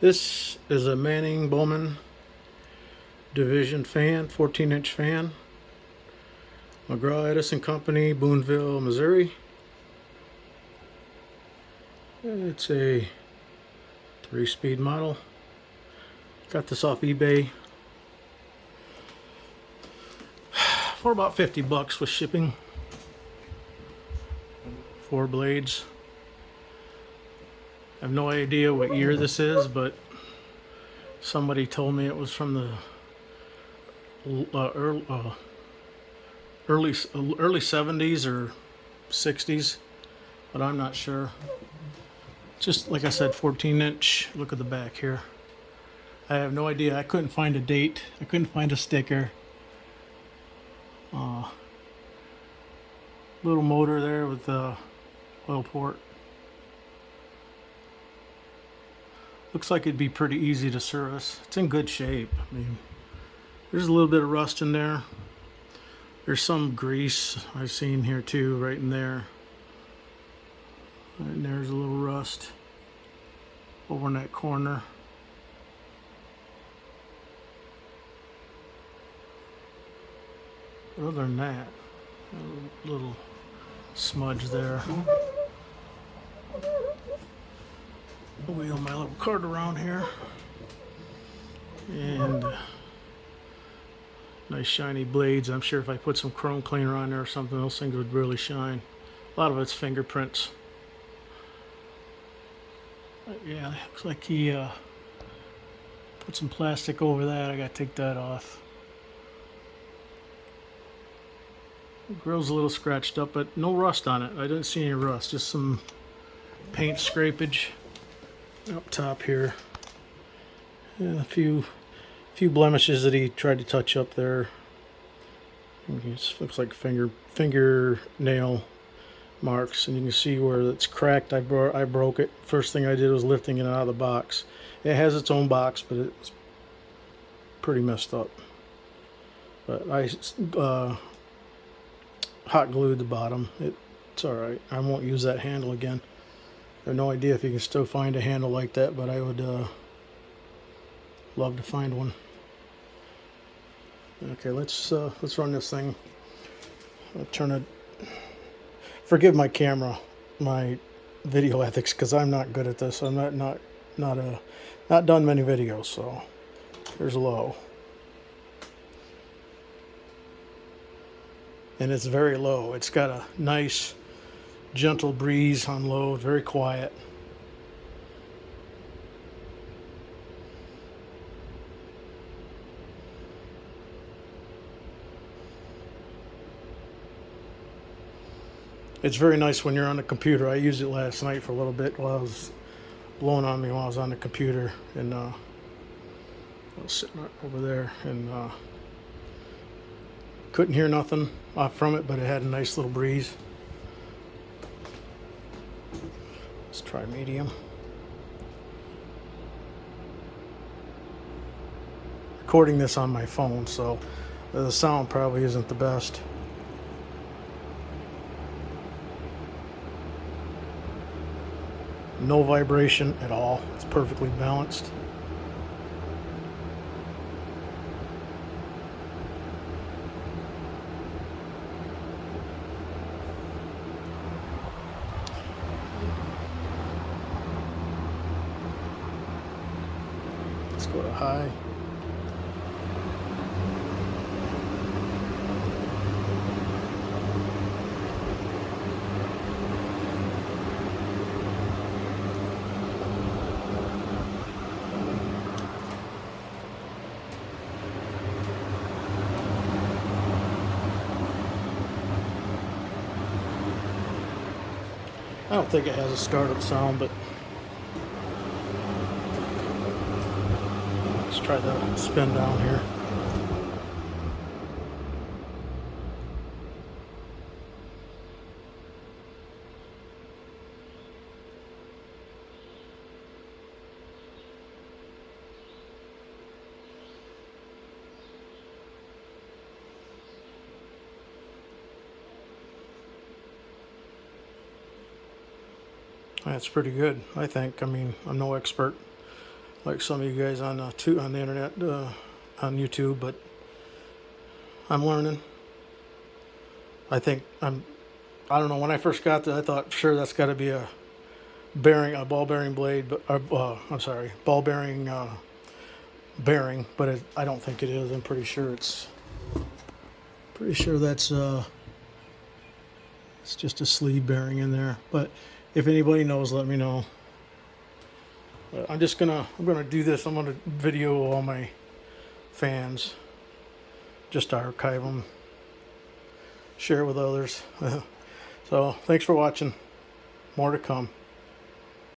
This is a Manning Bowman Division fan, 14-inch fan. McGraw Edison Company, Boonville, Missouri. It's a 3-speed model. Got this off eBay for about 50 bucks with shipping. 4 blades. I have no idea what year this is, but somebody told me it was from the early 70s or 60s, but I'm not sure. Just like I said, 14-inch. Look at the back here. I have no idea. I couldn't find a date. I couldn't find a sticker. Little motor there with the oil port. Looks like it'd be pretty easy to service. It's in good shape. I mean, there's a little bit of rust in there. There's some grease I've seen here too, right in there. And there's a little rust over in that corner. But other than that, a little smudge there. Wheel my little cart around here. And nice shiny blades. I'm sure if I put some chrome cleaner on there or something, those things would really shine. A lot of it's fingerprints. But yeah, looks like he put some plastic over that. I gotta take that off. The grill's a little scratched up, but no rust on it. I didn't see any rust, just some paint scrapage up top here. And a few blemishes that he tried to touch up there. It looks like fingernail marks, and you can see where it's cracked. I broke it. First thing I did was lifting it out of the box. It has its own box, but it's pretty messed up. But I hot glued the bottom. It's alright. I won't use that handle again. I have no idea if you can still find a handle like that, but I would love to find one. Okay, let's run this thing. I'll turn it. Forgive my camera, my video ethics, because I'm not good at this. I'm not done many videos, so here's low. And it's very low. It's got a nice gentle breeze on low, very quiet. It's very nice when you're on the computer. I used it last night for a little bit while I was blowing on me while I was on the computer, and I was sitting right over there and couldn't hear nothing off from it, but it had a nice little breeze. Let's try medium. Recording this on my phone, so the sound probably isn't the best. No vibration at all. It's perfectly balanced. Let's go to high. I don't think it has a startup sound, but let's try the spin down here. That's pretty good, I think. I mean, I'm no expert. like some of you guys on the internet, on YouTube, but I'm learning. I don't know, when I first got there, I thought, sure, that's got to be a ball bearing blade, but I'm sorry, ball bearing bearing, but I don't think it is. I'm pretty sure that's it's just a sleeve bearing in there. But if anybody knows, let me know. I'm gonna do this. I'm gonna video all my fans, just to archive them, share with others. So thanks for watching. More to come.